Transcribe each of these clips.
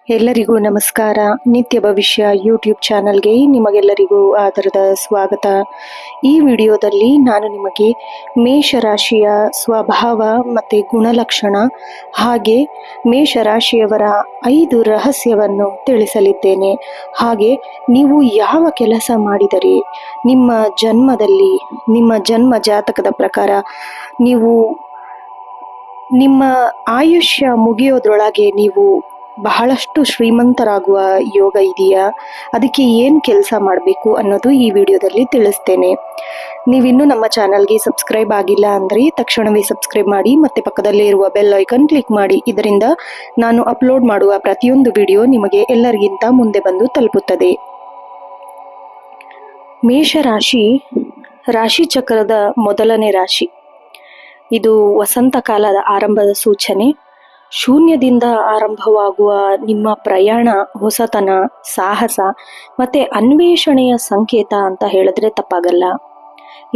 ಎಲ್ಲರಿಗೂ ನಮಸ್ಕಾರ. ನಿತ್ಯ ಭವಿಷ್ಯ ಯೂಟ್ಯೂಬ್ ಚಾನಲ್ಗೆ ನಿಮಗೆಲ್ಲರಿಗೂ ಆದರದ ಸ್ವಾಗತ. ಈ ವಿಡಿಯೋದಲ್ಲಿ ನಾನು ನಿಮಗೆ ಮೇಷರಾಶಿಯ ಸ್ವಭಾವ ಮತ್ತು ಗುಣಲಕ್ಷಣ ಹಾಗೆ ಮೇಷರಾಶಿಯವರ 5 ರಹಸ್ಯವನ್ನು ತಿಳಿಸಲಿದ್ದೇನೆ. ಹಾಗೆ ನೀವು ಯಾವ ಕೆಲಸ ಮಾಡಿದರೆ ನಿಮ್ಮ ಜನ್ಮದಲ್ಲಿ ನಿಮ್ಮ ಜನ್ಮ ಜಾತಕದ ಪ್ರಕಾರ ನೀವು ನಿಮ್ಮ ಆಯುಷ್ಯ ಮುಗಿಯೋದ್ರೊಳಗೆ ನೀವು ಬಹಳಷ್ಟು ಶ್ರೀಮಂತರಾಗುವ ಯೋಗ ಇದೆಯಾ, ಅದಕ್ಕೆ ಏನು ಕೆಲಸ ಮಾಡಬೇಕು ಅನ್ನೋದು ಈ ವಿಡಿಯೋದಲ್ಲಿ ತಿಳಿಸ್ತೇನೆ. ನೀವಿನ್ನೂ ನಮ್ಮ ಚಾನಲ್ಗೆ ಸಬ್ಸ್ಕ್ರೈಬ್ ಆಗಿಲ್ಲ ಅಂದರೆ ತಕ್ಷಣವೇ ಸಬ್ಸ್ಕ್ರೈಬ್ ಮಾಡಿ ಮತ್ತು ಪಕ್ಕದಲ್ಲೇ ಇರುವ ಬೆಲ್ ಐಕನ್ ಕ್ಲಿಕ್ ಮಾಡಿ. ಇದರಿಂದ ನಾನು ಅಪ್ಲೋಡ್ ಮಾಡುವ ಪ್ರತಿಯೊಂದು ವಿಡಿಯೋ ನಿಮಗೆ ಎಲ್ಲರಿಗಿಂತ ಮುಂದೆ ಬಂದು ತಲುಪುತ್ತದೆ. ಮೇಷರಾಶಿ ರಾಶಿ ಚಕ್ರದ ಮೊದಲನೇ ರಾಶಿ. ಇದು ವಸಂತ ಕಾಲದ ಆರಂಭದ ಸೂಚನೆ. ಶೂನ್ಯದಿಂದ ಆರಂಭವಾಗುವ ನಿಮ್ಮ ಪ್ರಯಾಣ ಹೊಸತನ, ಸಾಹಸ ಮತ್ತೆ ಅನ್ವೇಷಣೆಯ ಸಂಕೇತ ಅಂತ ಹೇಳಿದ್ರೆ ತಪ್ಪಾಗಲ್ಲ.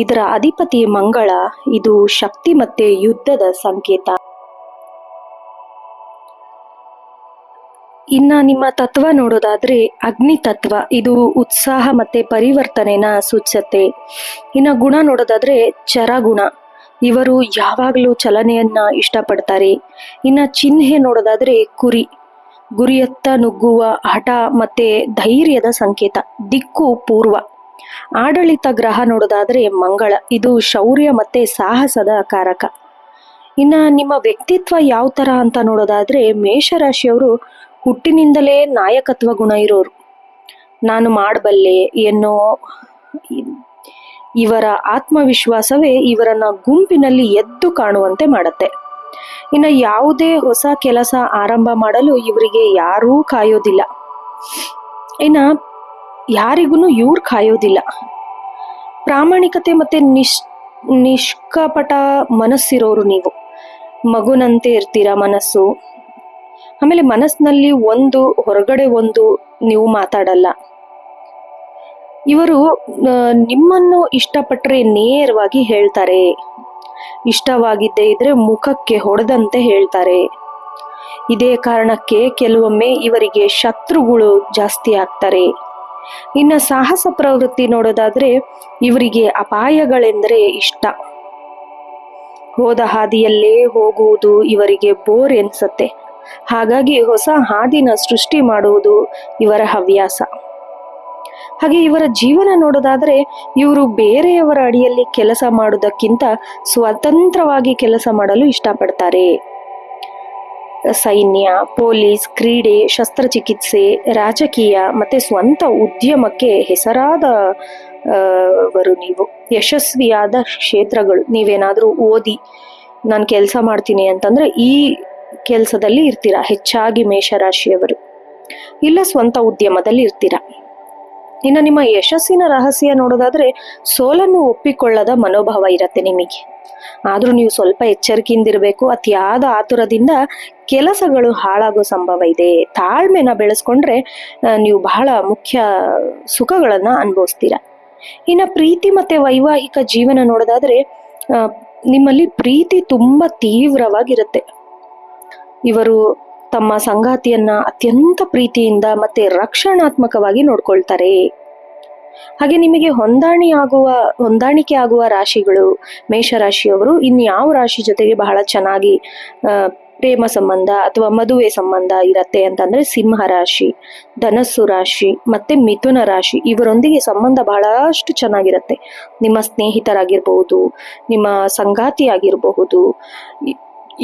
ಇದರ ಅಧಿಪತಿ ಮಂಗಳ. ಇದು ಶಕ್ತಿ ಮತ್ತೆ ಯುದ್ಧದ ಸಂಕೇತ. ಇನ್ನ ನಿಮ್ಮ ತತ್ವ ನೋಡೋದಾದ್ರೆ ಅಗ್ನಿ ತತ್ವ. ಇದು ಉತ್ಸಾಹ ಮತ್ತೆ ಪರಿವರ್ತನೆನ ಸೂಚಿಸುತ್ತೆ. ಇನ್ನ ಗುಣ ನೋಡೋದಾದ್ರೆ ಚರಗುಣ. ಇವರು ಯಾವಾಗಲೂ ಚಲನೆಯನ್ನ ಇಷ್ಟಪಡ್ತಾರೆ. ಇನ್ನ ಚಿಹ್ನೆ ನೋಡೋದಾದ್ರೆ ಕುರಿ. ಗುರಿಯತ್ತ ನುಗ್ಗುವ ಹಠ ಮತ್ತೆ ಧೈರ್ಯದ ಸಂಕೇತ. ದಿಕ್ಕು ಪೂರ್ವ. ಆಡಳಿತ ಗ್ರಹ ನೋಡೋದಾದ್ರೆ ಮಂಗಳ. ಇದು ಶೌರ್ಯ ಮತ್ತೆ ಸಾಹಸದ ಕಾರಕ. ಇನ್ನ ನಿಮ್ಮ ವ್ಯಕ್ತಿತ್ವ ಯಾವ ತರ ಅಂತ ನೋಡೋದಾದ್ರೆ ಮೇಷರಾಶಿಯವರು ಹುಟ್ಟಿನಿಂದಲೇ ನಾಯಕತ್ವ ಗುಣ ಇರೋರು. ನಾನು ಮಾಡಬಲ್ಲೆ ಎನ್ನೋ ಇವರ ಆತ್ಮವಿಶ್ವಾಸವೇ ಇವರನ್ನ ಗುಂಪಿನಲ್ಲಿ ಎದ್ದು ಕಾಣುವಂತೆ ಮಾಡುತ್ತೆ. ಇನ್ನು ಯಾವುದೇ ಹೊಸ ಕೆಲಸ ಆರಂಭ ಮಾಡಲು ಇವರಿಗೆ ಯಾರೂ ಕಾಯೋದಿಲ್ಲ. ಇನ್ನ ಯಾರಿಗೂ ಇವ್ರು ಕಾಯೋದಿಲ್ಲ. ಪ್ರಾಮಾಣಿಕತೆ ಮತ್ತೆ ನಿಷ್ಕಪಟ ಮನಸ್ಸಿರೋರು ನೀವು. ಮಗುನಂತೆ ಇರ್ತೀರ ಮನಸ್ಸು. ಆಮೇಲೆ ಮನಸ್ಸಿನಲ್ಲಿ ಒಂದು, ಹೊರಗಡೆ ಒಂದು ನೀವು ಮಾತಾಡಲ್ಲ. ಇವರು ನಿಮ್ಮನ್ನು ಇಷ್ಟಪಟ್ಟರೆ ನೇರವಾಗಿ ಹೇಳ್ತಾರೆ. ಇಷ್ಟವಾಗಿದ್ದೇ ಇದ್ರೆ ಮುಖಕ್ಕೆ ಹೊಡೆದಂತೆ ಹೇಳ್ತಾರೆ. ಇದೇ ಕಾರಣಕ್ಕೆ ಕೆಲವೊಮ್ಮೆ ಇವರಿಗೆ ಶತ್ರುಗಳು ಜಾಸ್ತಿ ಆಗ್ತಾರೆ. ಇನ್ನು ಸಾಹಸ ಪ್ರವೃತ್ತಿ ನೋಡೋದಾದ್ರೆ ಇವರಿಗೆ ಅಪಾಯಗಳೆಂದರೆ ಇಷ್ಟ. ಹೋದ ಹಾದಿಯಲ್ಲೇ ಹೋಗುವುದು ಇವರಿಗೆ ಬೋರ್ ಎನ್ಸತ್ತೆ. ಹಾಗಾಗಿ ಹೊಸ ಹಾದಿನ ಸೃಷ್ಟಿ ಮಾಡುವುದು ಇವರ ಹವ್ಯಾಸ. ಹಾಗೆ ಇವರ ಜೀವನ ನೋಡೋದಾದ್ರೆ ಇವರು ಬೇರೆಯವರ ಅಡಿಯಲ್ಲಿ ಕೆಲಸ ಮಾಡುವುದಕ್ಕಿಂತ ಸ್ವತಂತ್ರವಾಗಿ ಕೆಲಸ ಮಾಡಲು ಇಷ್ಟಪಡ್ತಾರೆ. ಸೈನ್ಯ, ಪೊಲೀಸ್, ಕ್ರೀಡೆ, ಶಸ್ತ್ರಚಿಕಿತ್ಸೆ, ರಾಜಕೀಯ ಮತ್ತೆ ಸ್ವಂತ ಉದ್ಯಮಕ್ಕೆ ಹೆಸರಾದವರು ನೀವು. ಯಶಸ್ವಿಯಾದ ಕ್ಷೇತ್ರಗಳು. ನೀವೇನಾದ್ರೂ ಓದಿ ನಾನು ಕೆಲಸ ಮಾಡ್ತೀನಿ ಅಂತಂದ್ರೆ ಈ ಕೆಲಸದಲ್ಲಿ ಇರ್ತೀರಾ ಹೆಚ್ಚಾಗಿ ಮೇಷರಾಶಿಯವರು. ಇಲ್ಲ ಸ್ವಂತ ಉದ್ಯಮದಲ್ಲಿ ಇರ್ತೀರಾ. ಇನ್ನು ನಿಮ್ಮ ಯಶಸ್ಸಿನ ರಹಸ್ಯ ನೋಡೋದಾದ್ರೆ ಸೋಲನ್ನು ಒಪ್ಪಿಕೊಳ್ಳದ ಮನೋಭಾವ ಇರತ್ತೆ ನಿಮಗೆ. ಆದ್ರೂ ನೀವು ಸ್ವಲ್ಪ ಎಚ್ಚರಿಕೆಯಿಂದಿರಬೇಕು. ಅತಿಯಾದ ಆತುರದಿಂದ ಕೆಲಸಗಳು ಹಾಳಾಗೋ ಸಂಭವ ಇದೆ. ತಾಳ್ಮೆನ ಬೆಳೆಸ್ಕೊಂಡ್ರೆ ನೀವು ಬಹಳ ಮುಖ್ಯ ಸುಖಗಳನ್ನ ಅನುಭವಿಸ್ತೀರ. ಇನ್ನು ಪ್ರೀತಿ ಮತ್ತೆ ವೈವಾಹಿಕ ಜೀವನ ನೋಡೋದಾದ್ರೆ ನಿಮ್ಮಲ್ಲಿ ಪ್ರೀತಿ ತುಂಬಾ ತೀವ್ರವಾಗಿರುತ್ತೆ. ಇವರು ತಮ್ಮ ಸಂಗಾತಿಯನ್ನ ಅತ್ಯಂತ ಪ್ರೀತಿಯಿಂದ ಮತ್ತೆ ರಕ್ಷಣಾತ್ಮಕವಾಗಿ ನೋಡ್ಕೊಳ್ತಾರೆ. ಹಾಗೆ ನಿಮಗೆ ಹೊಂದಾಣಿಕೆ ಆಗುವ ರಾಶಿಗಳು ಮೇಷರಾಶಿಯವರು ಇನ್ಯಾವ ರಾಶಿ ಜೊತೆಗೆ ಬಹಳ ಚೆನ್ನಾಗಿ ಪ್ರೇಮ ಸಂಬಂಧ ಅಥವಾ ಮದುವೆ ಸಂಬಂಧ ಇರತ್ತೆ ಅಂತಂದ್ರೆ ಸಿಂಹ ರಾಶಿ, ಧನಸ್ಸು ರಾಶಿ ಮತ್ತೆ ಮಿಥುನ ರಾಶಿ. ಇವರೊಂದಿಗೆ ಸಂಬಂಧ ಬಹಳಷ್ಟು ಚೆನ್ನಾಗಿರತ್ತೆ. ನಿಮ್ಮ ಸ್ನೇಹಿತರಾಗಿರ್ಬಹುದು, ನಿಮ್ಮ ಸಂಗಾತಿ ಆಗಿರಬಹುದು.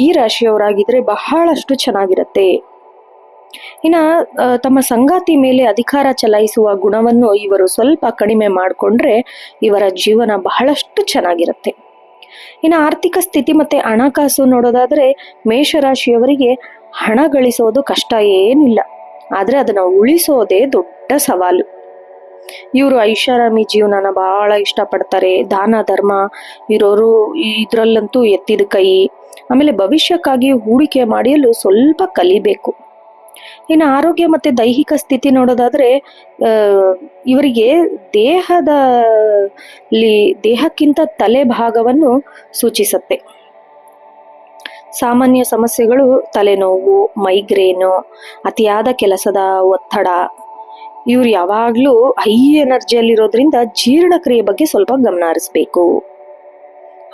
ಈ ರಾಶಿಯವರಾಗಿದ್ರೆ ಬಹಳಷ್ಟು ಚೆನ್ನಾಗಿರತ್ತೆ. ಇನ್ನ ತಮ್ಮ ಸಂಗಾತಿ ಮೇಲೆ ಅಧಿಕಾರ ಚಲಾಯಿಸುವ ಗುಣವನ್ನು ಇವರು ಸ್ವಲ್ಪ ಕಡಿಮೆ ಮಾಡಿಕೊಂಡ್ರೆ ಇವರ ಜೀವನ ಬಹಳಷ್ಟು ಚೆನ್ನಾಗಿರುತ್ತೆ. ಇನ್ನು ಆರ್ಥಿಕ ಸ್ಥಿತಿ ಮತ್ತೆ ಹಣಕಾಸು ನೋಡೋದಾದ್ರೆ ಮೇಷರಾಶಿಯವರಿಗೆ ಹಣ ಗಳಿಸೋದು ಕಷ್ಟ ಏನಿಲ್ಲ. ಆದ್ರೆ ಅದನ್ನ ಉಳಿಸೋದೇ ದೊಡ್ಡ ಸವಾಲು. ಇವರು ಐಷಾರಾಮಿ ಜೀವನನ ಬಹಳ ಇಷ್ಟಪಡ್ತಾರೆ. ದಾನ ಧರ್ಮ ಇರೋರು ಇದ್ರಲ್ಲಂತೂ ಎತ್ತಿದ ಕೈ. ಆಮೇಲೆ ಭವಿಷ್ಯಕ್ಕಾಗಿ ಹೂಡಿಕೆ ಮಾಡಲು ಸ್ವಲ್ಪ ಕಲಿಬೇಕು. ಇನ್ನು ಆರೋಗ್ಯ ಮತ್ತೆ ದೈಹಿಕ ಸ್ಥಿತಿ ನೋಡೋದಾದ್ರೆ ಇವರಿಗೆ ದೇಹಕ್ಕಿಂತ ತಲೆ ಭಾಗವನ್ನು ಸೂಚಿಸುತ್ತೆ. ಸಾಮಾನ್ಯ ಸಮಸ್ಯೆಗಳು ತಲೆನೋವು, ಮೈಗ್ರೇನು, ಅತಿಯಾದ ಕೆಲಸದ ಒತ್ತಡ. ಇವ್ರು ಯಾವಾಗಲೂ ಹೈ ಎನರ್ಜಿಯಲ್ಲಿರೋದ್ರಿಂದ ಜೀರ್ಣಕ್ರಿಯೆ ಬಗ್ಗೆ ಸ್ವಲ್ಪ ಗಮನ ಹರಿಸ್ಬೇಕು.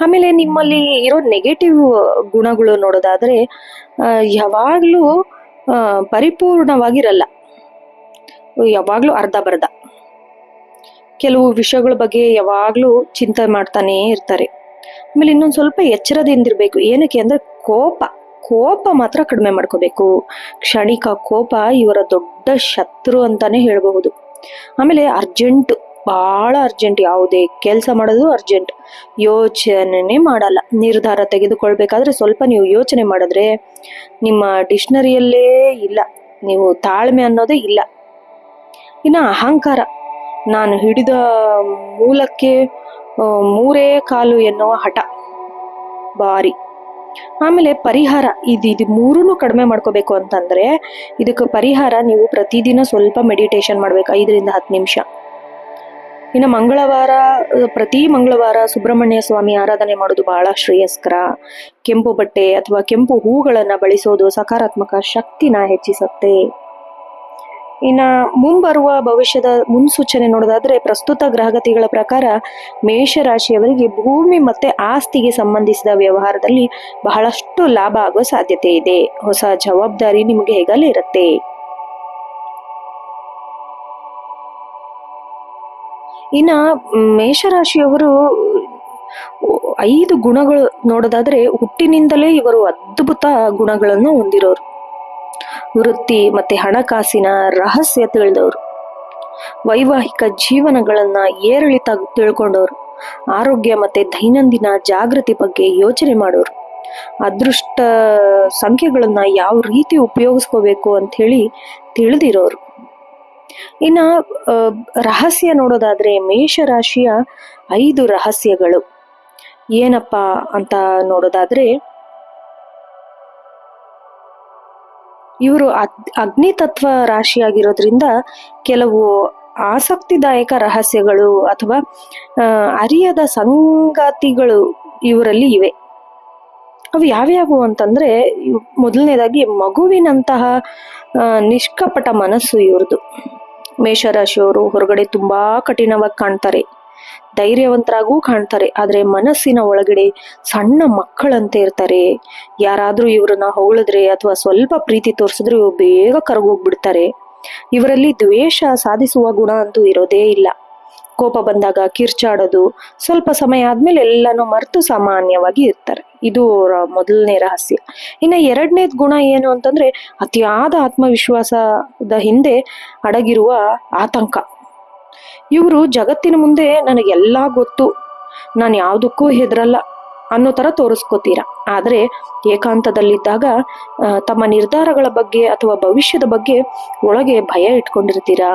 ಆಮೇಲೆ ನಿಮ್ಮಲ್ಲಿ ಇರೋ ನೆಗೆಟಿವ್ ಗುಣಗಳು ನೋಡೋದಾದ್ರೆ ಯಾವಾಗಲೂ ಪರಿಪೂರ್ಣವಾಗಿರಲ್ಲ, ಯಾವಾಗಲೂ ಅರ್ಧ ಬರ್ಧ. ಕೆಲವು ವಿಷಯಗಳ ಬಗ್ಗೆ ಯಾವಾಗಲೂ ಚಿಂತೆ ಮಾಡ್ತಾನೇ ಇರ್ತಾರೆ. ಆಮೇಲೆ ಇನ್ನೊಂದು ಸ್ವಲ್ಪ ಎಚ್ಚರದಿಂದಿರಬೇಕು. ಏನಕ್ಕೆ ಅಂದರೆ ಕೋಪ ಮಾತ್ರ ಕಡಿಮೆ ಮಾಡ್ಕೋಬೇಕು. ಕ್ಷಣಿಕ ಕೋಪ ಇವರ ದೊಡ್ಡ ಶತ್ರು ಅಂತಾನೆ ಹೇಳಬಹುದು. ಆಮೇಲೆ ಅರ್ಜೆಂಟ್, ಬಹಳ ಅರ್ಜೆಂಟ್, ಯಾವುದೇ ಕೆಲಸ ಮಾಡೋದು ಅರ್ಜೆಂಟ್, ಯೋಚನೆ ಮಾಡಲ್ಲ. ನಿರ್ಧಾರ ತೆಗೆದುಕೊಳ್ಬೇಕಾದ್ರೆ ಸ್ವಲ್ಪ ನೀವು ಯೋಚನೆ ಮಾಡಿದ್ರೆ ನಿಮ್ಮ ಡಿಕ್ಷನರಿಯಲ್ಲೇ ಇಲ್ಲ, ನೀವು ತಾಳ್ಮೆ ಅನ್ನೋದೇ ಇಲ್ಲ. ಇನ್ನು ಅಹಂಕಾರ, ನಾನು ಹಿಡಿದ ಮೂಲಕ್ಕೆ ಮೂರೇ ಕಾಲು ಎನ್ನುವ ಹಠ ಭಾರಿ. ಆಮೇಲೆ ಪರಿಹಾರ, ಇದು ಮೂರನ್ನು ಕಡಿಮೆ ಮಾಡ್ಕೋಬೇಕು ಅಂತಂದ್ರೆ ಇದಕ್ಕೆ ಪರಿಹಾರ ನೀವು ಪ್ರತಿದಿನ ಸ್ವಲ್ಪ ಮೆಡಿಟೇಷನ್ ಮಾಡ್ಬೇಕು, 5 ರಿಂದ 10 ನಿಮಿಷ. ಇನ್ನು ಪ್ರತಿ ಮಂಗಳವಾರ ಸುಬ್ರಹ್ಮಣ್ಯ ಸ್ವಾಮಿ ಆರಾಧನೆ ಮಾಡೋದು ಬಹಳ ಶ್ರೇಯಸ್ಕರ. ಕೆಂಪು ಬಟ್ಟೆ ಅಥವಾ ಕೆಂಪು ಹೂಗಳನ್ನ ಬಳಸೋದು ಸಕಾರಾತ್ಮಕ ಶಕ್ತಿನ ಹೆಚ್ಚಿಸುತ್ತೆ. ಇನ್ನು ಮುಂಬರುವ ಭವಿಷ್ಯದ ಮುನ್ಸೂಚನೆ ನೋಡೋದಾದ್ರೆ ಪ್ರಸ್ತುತ ಗ್ರಹಗತಿಗಳ ಪ್ರಕಾರ ಮೇಷರಾಶಿಯವರಿಗೆ ಭೂಮಿ ಮತ್ತೆ ಆಸ್ತಿಗೆ ಸಂಬಂಧಿಸಿದ ವ್ಯವಹಾರದಲ್ಲಿ ಬಹಳಷ್ಟು ಲಾಭ ಆಗೋ ಸಾಧ್ಯತೆ ಇದೆ. ಹೊಸ ಜವಾಬ್ದಾರಿ ನಿಮಗೆ ಹೇಗಲೇ ಇರುತ್ತೆ. ಇನ್ನ ಮೇಷರಾಶಿಯವರು 5 ಗುಣಗಳು ನೋಡೋದಾದ್ರೆ ಹುಟ್ಟಿನಿಂದಲೇ ಇವರು ಅದ್ಭುತ ಗುಣಗಳನ್ನು ಹೊಂದಿರೋರು. ವೃತ್ತಿ ಮತ್ತೆ ಹಣಕಾಸಿನ ರಹಸ್ಯ ತಿಳಿದವರು, ವೈವಾಹಿಕ ಜೀವನಗಳನ್ನ ಏರಿಳಿತ ತಿಳ್ಕೊಂಡವರು, ಆರೋಗ್ಯ ಮತ್ತೆ ದೈನಂದಿನ ಜಾಗೃತಿ ಬಗ್ಗೆ ಯೋಚನೆ ಮಾಡೋರು, ಅದೃಷ್ಟ ಸಂಖ್ಯೆಗಳನ್ನ ಯಾವ ರೀತಿ ಉಪಯೋಗಿಸ್ಕೋಬೇಕು ಅಂತ ಹೇಳಿ ತಿಳಿದಿರೋರು. ಇನ್ನ ರಹಸ್ಯ ನೋಡೋದಾದ್ರೆ ಮೇಷರಾಶಿಯ 5 ರಹಸ್ಯಗಳು ಏನಪ್ಪಾ ಅಂತ ನೋಡೋದಾದ್ರೆ, ಇವರು ಅಗ್ನಿತತ್ವ ರಾಶಿಯಾಗಿರೋದ್ರಿಂದ ಕೆಲವು ಆಸಕ್ತಿದಾಯಕ ರಹಸ್ಯಗಳು ಅಥವಾ ಅರಿಯದ ಸಂಗಾತಿಗಳು ಇವರಲ್ಲಿ ಇವೆ. ಅವು ಯಾವ್ಯಾವು ಅಂತಂದ್ರೆ, ಮೊದಲನೇದಾಗಿ ಮಗುವಿನಂತಹ ನಿಷ್ಕಪಟ ಮನಸ್ಸು ಇವ್ರದ್ದು. ಮೇಷರಾಶಿಯವರು ಹೊರಗಡೆ ತುಂಬಾ ಕಠಿಣವಾಗಿ ಕಾಣ್ತಾರೆ, ಧೈರ್ಯವಂತರಾಗೂ ಕಾಣ್ತಾರೆ, ಆದ್ರೆ ಮನಸ್ಸಿನ ಒಳಗಡೆ ಸಣ್ಣ ಮಕ್ಕಳಂತೆ ಇರ್ತಾರೆ. ಯಾರಾದ್ರೂ ಇವ್ರನ್ನ ಹೊಗಳಿದ್ರೆ ಅಥವಾ ಸ್ವಲ್ಪ ಪ್ರೀತಿ ತೋರಿಸಿದ್ರೆ ಇವ್ರು ಬೇಗ ಕರಗೋಗ್ಬಿಡ್ತಾರೆ. ಇವರಲ್ಲಿ ದ್ವೇಷ ಸಾಧಿಸುವ ಗುಣ ಅಂತೂ ಇರೋದೇ ಇಲ್ಲ. ಕೋಪ ಬಂದಾಗ ಕಿರ್ಚಾಡೋದು, ಸ್ವಲ್ಪ ಸಮಯ ಆದ್ಮೇಲೆ ಎಲ್ಲಾನು ಮರೆತು ಸಾಮಾನ್ಯವಾಗಿ ಇರ್ತಾರೆ. ಇದು ಮೊದಲನೇ ರಹಸ್ಯ. ಇನ್ನು 2ನೇದ್ ಗುಣ ಏನು ಅಂತಂದ್ರೆ, ಅತಿಯಾದ ಆತ್ಮವಿಶ್ವಾಸದ ಹಿಂದೆ ಅಡಗಿರುವ ಆತಂಕ. ಇವರು ಜಗತ್ತಿನ ಮುಂದೆ ನನಗೆಲ್ಲ ಗೊತ್ತು, ನಾನು ಯಾವುದಕ್ಕೂ ಹೆದರಲ್ಲ ಅನ್ನೋ ತರ ತೋರಿಸ್ಕೋತೀರಾ. ಆದ್ರೆ ಏಕಾಂತದಲ್ಲಿದ್ದಾಗ ತಮ್ಮ ನಿರ್ಧಾರಗಳ ಬಗ್ಗೆ ಅಥವಾ ಭವಿಷ್ಯದ ಬಗ್ಗೆ ಒಳಗೆ ಭಯ ಇಟ್ಕೊಂಡಿರ್ತೀರಾ.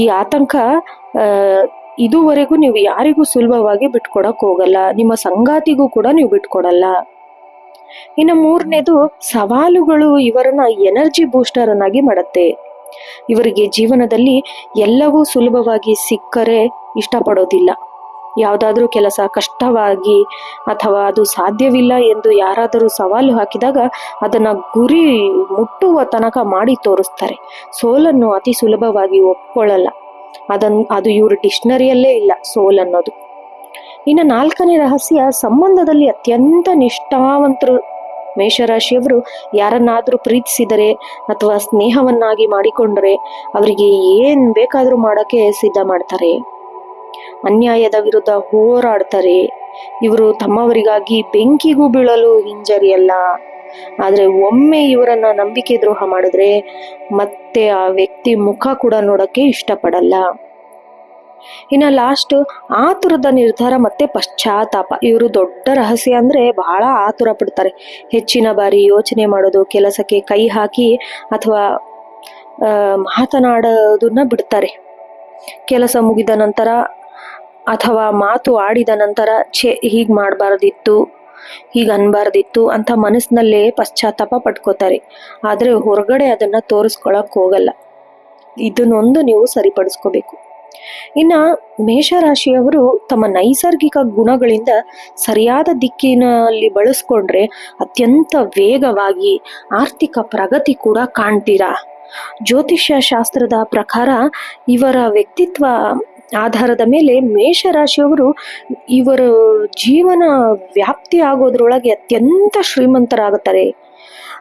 ಈ ಆತಂಕ ಇದುವರೆಗೂ ನೀವು ಯಾರಿಗೂ ಸುಲಭವಾಗಿ ಬಿಟ್ಕೊಡಕ್ ಹೋಗಲ್ಲ, ನಿಮ್ಮ ಸಂಗಾತಿಗೂ ಕೂಡ ನೀವು ಬಿಟ್ಕೊಡಲ್ಲ. ಇನ್ನು 3ನೇದು ಸವಾಲುಗಳು ಇವರನ್ನ ಎನರ್ಜಿ ಬೂಸ್ಟರ್ ಅನ್ನಾಗಿ ಮಾಡುತ್ತೆ. ಇವರಿಗೆ ಜೀವನದಲ್ಲಿ ಎಲ್ಲವೂ ಸುಲಭವಾಗಿ ಸಿಕ್ಕರೆ ಇಷ್ಟಪಡೋದಿಲ್ಲ. ಯಾವುದಾದ್ರೂ ಕೆಲಸ ಕಷ್ಟವಾಗಿ ಅಥವಾ ಅದು ಸಾಧ್ಯವಿಲ್ಲ ಎಂದು ಯಾರಾದರೂ ಸವಾಲು ಹಾಕಿದಾಗ ಅದನ್ನ ಗುರಿ ಮುಟ್ಟುವ ತನಕ ಮಾಡಿ ತೋರಿಸ್ತಾರೆ. ಸೋಲನ್ನು ಅತಿ ಸುಲಭವಾಗಿ ಒಪ್ಕೊಳ್ಳಲ್ಲ. ಅದು ಇವ್ರ ಡಿಕ್ಷನರಿಯಲ್ಲೇ ಇಲ್ಲ, ಸೋಲ್ ಅನ್ನೋದು. ಇನ್ನು 4ನೇ ರಹಸ್ಯ, ಸಂಬಂಧದಲ್ಲಿ ಅತ್ಯಂತ ನಿಷ್ಠಾವಂತರು. ಮೇಷರಾಶಿಯವರು ಯಾರನ್ನಾದ್ರೂ ಪ್ರೀತಿಸಿದರೆ ಅಥವಾ ಸ್ನೇಹವನ್ನಾಗಿ ಮಾಡಿಕೊಂಡ್ರೆ ಅವರಿಗೆ ಏನ್ ಬೇಕಾದ್ರೂ ಮಾಡಕ್ಕೆ ಸಿದ್ಧ ಮಾಡ್ತಾರೆ. ಅನ್ಯಾಯದ ವಿರುದ್ಧ ಹೋರಾಡ್ತಾರೆ. ಇವರು ತಮ್ಮವರಿಗಾಗಿ ಬೆಂಕಿಗೂ ಬೀಳಲು ಹಿಂಜರಿಯಲ್ಲ. ಆದ್ರೆ ಒಮ್ಮೆ ಇವರನ್ನ ನಂಬಿಕೆ ದ್ರೋಹ ಮಾಡಿದ್ರೆ ಮತ್ತೆ ಆ ವ್ಯಕ್ತಿ ಮುಖ ಕೂಡ ನೋಡಕ್ಕೆ ಇಷ್ಟಪಡಲ್ಲ. ಇನ್ನ ಲಾಸ್ಟ್, ಆತುರದ ನಿರ್ಧಾರ ಮತ್ತೆ ಪಶ್ಚಾತ್ತಾಪ. ಇವರು ದೊಡ್ಡ ರಹಸ್ಯ ಅಂದ್ರೆ ಬಹಳ ಆತುರ ಪಡ್ತಾರೆ. ಹೆಚ್ಚಿನ ಬಾರಿ ಯೋಚನೆ ಮಾಡೋದು, ಕೆಲಸಕ್ಕೆ ಕೈ ಹಾಕಿ ಅಥವಾ ಮಾತನಾಡೋದನ್ನ ಬಿಡ್ತಾರೆ. ಕೆಲಸ ಮುಗಿದ ನಂತರ ಅಥವಾ ಮಾತು ಆಡಿದ ನಂತರ ಹೀಗ್ ಮಾಡಬಾರ್ದಿತ್ತು, ಹೀಗ ಅನ್ಬಾರ್ದಿತ್ತು ಅಂತ ಮನಸ್ಸಿನಲ್ಲೇ ಪಶ್ಚಾತ್ತಾಪ ಪಡ್ಕೋತಾರೆ. ಆದ್ರೆ ಹೊರಗಡೆ ಅದನ್ನ ತೋರಿಸ್ಕೊಳಕ್ ಹೋಗಲ್ಲ. ಇದನ್ನೊಂದು ನೀವು ಸರಿಪಡಿಸ್ಕೋಬೇಕು. ಇನ್ನ ಮೇಷರಾಶಿಯವರು ತಮ್ಮ ನೈಸರ್ಗಿಕ ಗುಣಗಳಿಂದ ಸರಿಯಾದ ದಿಕ್ಕಿನಲ್ಲಿ ಬಳಸ್ಕೊಂಡ್ರೆ ಅತ್ಯಂತ ವೇಗವಾಗಿ ಆರ್ಥಿಕ ಪ್ರಗತಿ ಕೂಡ ಕಾಣ್ತೀರಾ. ಜ್ಯೋತಿಷ್ಯ ಶಾಸ್ತ್ರದ ಪ್ರಕಾರ ಇವರ ವ್ಯಕ್ತಿತ್ವ ಆಧಾರದ ಮೇಲೆ ಮೇಷರಾಶಿಯವರು ಇವರ ಜೀವನ ವ್ಯಾಪ್ತಿ ಆಗೋದ್ರೊಳಗೆ ಅತ್ಯಂತ ಶ್ರೀಮಂತರಾಗುತ್ತಾರೆ.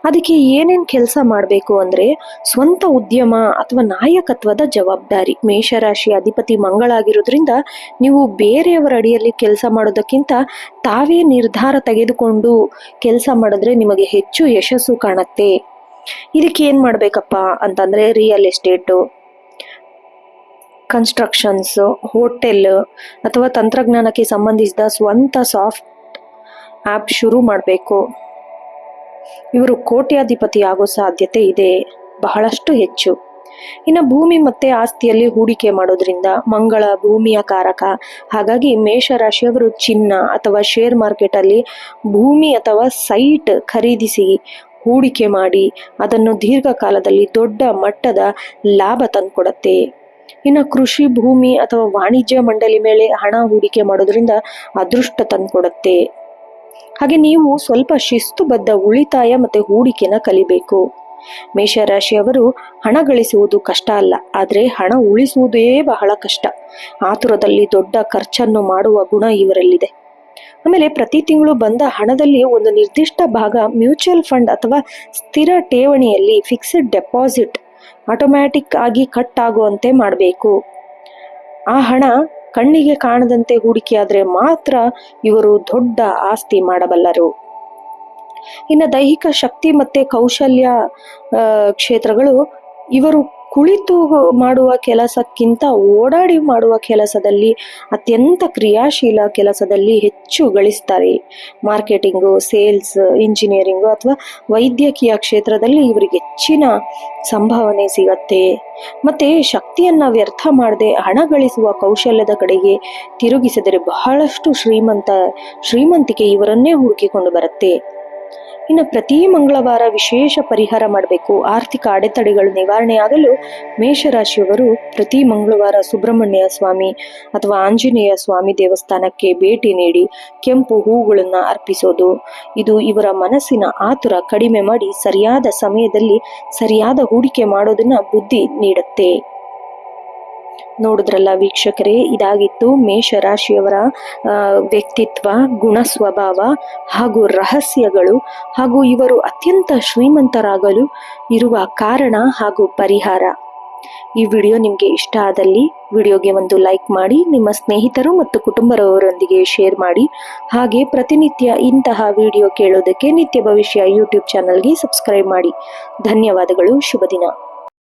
ಅದಕ್ಕೆ ಏನೇನು ಕೆಲಸ ಮಾಡಬೇಕು ಅಂದರೆ ಸ್ವಂತ ಉದ್ಯಮ ಅಥವಾ ನಾಯಕತ್ವದ ಜವಾಬ್ದಾರಿ. ಮೇಷರಾಶಿ ಅಧಿಪತಿ ಮಂಗಳಾಗಿರೋದ್ರಿಂದ ನೀವು ಬೇರೆಯವರ ಅಡಿಯಲ್ಲಿ ಕೆಲಸ ಮಾಡೋದಕ್ಕಿಂತ ತಾವೇ ನಿರ್ಧಾರ ತೆಗೆದುಕೊಂಡು ಕೆಲಸ ಮಾಡಿದ್ರೆ ನಿಮಗೆ ಹೆಚ್ಚು ಯಶಸ್ಸು ಕಾಣುತ್ತೆ. ಇದಕ್ಕೆ ಏನು ಮಾಡಬೇಕಪ್ಪ ಅಂತಂದರೆ ರಿಯಲ್ ಎಸ್ಟೇಟು, ಕನ್ಸ್ಟ್ರಕ್ಷನ್ಸ್, ಹೋಟೆಲ್ ಅಥವಾ ತಂತ್ರಜ್ಞಾನಕ್ಕೆ ಸಂಬಂಧಿಸಿದ ಸ್ವಂತ ಸಾಫ್ಟ್ ಆ್ಯಪ್ ಶುರು ಮಾಡಬೇಕು. ಇವರು ಕೋಟ್ಯಾಧಿಪತಿ ಆಗೋ ಸಾಧ್ಯತೆ ಇದೆ, ಬಹಳಷ್ಟು ಹೆಚ್ಚು. ಇನ್ನು ಭೂಮಿ ಮತ್ತೆ ಆಸ್ತಿಯಲ್ಲಿ ಹೂಡಿಕೆ ಮಾಡೋದ್ರಿಂದ ಮಂಗಳ ಭೂಮಿಯ ಕಾರಕ. ಹಾಗಾಗಿ ಮೇಷರಾಶಿಯವರು ಚಿನ್ನ ಅಥವಾ ಶೇರ್ ಮಾರ್ಕೆಟಲ್ಲಿ ಭೂಮಿ ಅಥವಾ ಸೈಟ್ ಖರೀದಿಸಿ ಹೂಡಿಕೆ ಮಾಡಿ ಅದನ್ನು ದೀರ್ಘಕಾಲದಲ್ಲಿ ದೊಡ್ಡ ಮಟ್ಟದ ಲಾಭ ತಂದುಕೊಡುತ್ತೆ. ಇನ್ನು ಕೃಷಿ ಭೂಮಿ ಅಥವಾ ವಾಣಿಜ್ಯ ಮಂಡಳಿ ಮೇಲೆ ಹಣ ಹೂಡಿಕೆ ಮಾಡೋದ್ರಿಂದ ಅದೃಷ್ಟ ತಂದುಕೊಡುತ್ತೆ. ಹಾಗೆ ನೀವು ಸ್ವಲ್ಪ ಶಿಸ್ತುಬದ್ಧ ಉಳಿತಾಯ ಮತ್ತು ಹೂಡಿಕೆನ ಕಲಿಬೇಕು. ಮೇಷರಾಶಿಯವರು ಹಣ ಗಳಿಸುವುದು ಕಷ್ಟ ಅಲ್ಲ, ಆದರೆ ಹಣ ಉಳಿಸುವುದೇ ಬಹಳ ಕಷ್ಟ. ಆತುರದಲ್ಲಿ ದೊಡ್ಡ ಖರ್ಚನ್ನು ಮಾಡುವ ಗುಣ ಇವರಲ್ಲಿದೆ. ಆಮೇಲೆ ಪ್ರತಿ ತಿಂಗಳು ಬಂದ ಹಣದಲ್ಲಿ ಒಂದು ನಿರ್ದಿಷ್ಟ ಭಾಗ ಮ್ಯೂಚುವಲ್ ಫಂಡ್ ಅಥವಾ ಸ್ಥಿರ ಠೇವಣಿಯಲ್ಲಿ ಫಿಕ್ಸ್ಡ್ ಡೆಪಾಸಿಟ್ ಆಟೋಮ್ಯಾಟಿಕ್ ಆಗಿ ಕಟ್ ಆಗುವಂತೆ ಮಾಡಬೇಕು. ಆ ಹಣ ಕಣ್ಣಿಗೆ ಕಾಣದಂತೆ ಹೂಡಿಕೆಯಾದರೆ ಮಾತ್ರ ಇವರು ದೊಡ್ಡ ಆಸ್ತಿ ಮಾಡಬಲ್ಲರು. ಇನ್ನು ದೈಹಿಕ ಶಕ್ತಿ ಮತ್ತೆ ಕೌಶಲ್ಯ ಕ್ಷೇತ್ರಗಳು ಇವರು ಕುಳಿತು ಮಾಡುವ ಕೆಲಸಕ್ಕಿಂತ ಓಡಾಡಿ ಮಾಡುವ ಕೆಲಸದಲ್ಲಿ ಅತ್ಯಂತ ಕ್ರಿಯಾಶೀಲ ಕೆಲಸದಲ್ಲಿ ಹೆಚ್ಚು ಗಳಿಸ್ತಾರೆ. ಮಾರ್ಕೆಟಿಂಗು, ಸೇಲ್ಸ್, ಇಂಜಿನಿಯರಿಂಗು ಅಥವಾ ವೈದ್ಯಕೀಯ ಕ್ಷೇತ್ರದಲ್ಲಿ ಇವರಿಗೆ ಹೆಚ್ಚಿನ ಸಂಭಾವನೆ ಸಿಗತ್ತೆ. ಮತ್ತೆ ಶಕ್ತಿಯನ್ನ ವ್ಯರ್ಥ ಮಾಡದೆ ಹಣ ಗಳಿಸುವ ಕೌಶಲ್ಯದ ಕಡೆಗೆ ತಿರುಗಿಸಿದರೆ ಬಹಳಷ್ಟು ಶ್ರೀಮಂತಿಕೆ ಇವರನ್ನೇ ಹುಡುಕಿಕೊಂಡು ಬರುತ್ತೆ. ಇನ್ನು ಪ್ರತಿ ಮಂಗಳವಾರ ವಿಶೇಷ ಪರಿಹಾರ ಮಾಡಬೇಕು. ಆರ್ಥಿಕ ಅಡೆತಡೆಗಳು ನಿವಾರಣೆಯಾಗಲು ಮೇಷರಾಶಿಯವರು ಪ್ರತಿ ಮಂಗಳವಾರ ಸುಬ್ರಹ್ಮಣ್ಯ ಸ್ವಾಮಿ ಅಥವಾ ಆಂಜನೇಯ ಸ್ವಾಮಿ ದೇವಸ್ಥಾನಕ್ಕೆ ಭೇಟಿ ನೀಡಿ ಕೆಂಪು ಹೂಗಳನ್ನು ಅರ್ಪಿಸೋದು, ಇದು ಇವರ ಮನಸ್ಸಿನ ಆತುರ ಕಡಿಮೆ ಮಾಡಿ ಸರಿಯಾದ ಸಮಯದಲ್ಲಿ ಸರಿಯಾದ ಹೂಡಿಕೆ ಮಾಡೋದನ್ನ ಬುದ್ಧಿ ನೀಡುತ್ತೆ. ನೋಡಿದ್ರಲ್ಲ ವೀಕ್ಷಕರೇ, ಇದಾಗಿತ್ತು ಮೇಷರಾಶಿಯವರ ವ್ಯಕ್ತಿತ್ವ, ಗುಣ ಸ್ವಭಾವ ಹಾಗೂ ರಹಸ್ಯಗಳು, ಹಾಗೂ ಇವರು ಅತ್ಯಂತ ಶ್ರೀಮಂತರಾಗಲು ಇರುವ ಕಾರಣ ಹಾಗೂ ಪರಿಹಾರ. ಈ ವಿಡಿಯೋ ನಿಮಗೆ ಇಷ್ಟ ಆದಲ್ಲಿ ವಿಡಿಯೋಗೆ ಒಂದು ಲೈಕ್ ಮಾಡಿ, ನಿಮ್ಮ ಸ್ನೇಹಿತರು ಮತ್ತು ಕುಟುಂಬದವರೊಂದಿಗೆ ಶೇರ್ ಮಾಡಿ. ಹಾಗೆ ಪ್ರತಿನಿತ್ಯ ಇಂತಹ ವಿಡಿಯೋ ಕೇಳೋದಕ್ಕೆ ನಿತ್ಯ ಭವಿಷ್ಯ ಯೂಟ್ಯೂಬ್ ಚಾನಲ್ಗೆ ಸಬ್ಸ್ಕ್ರೈಬ್ ಮಾಡಿ. ಧನ್ಯವಾದಗಳು. ಶುಭ ದಿನ.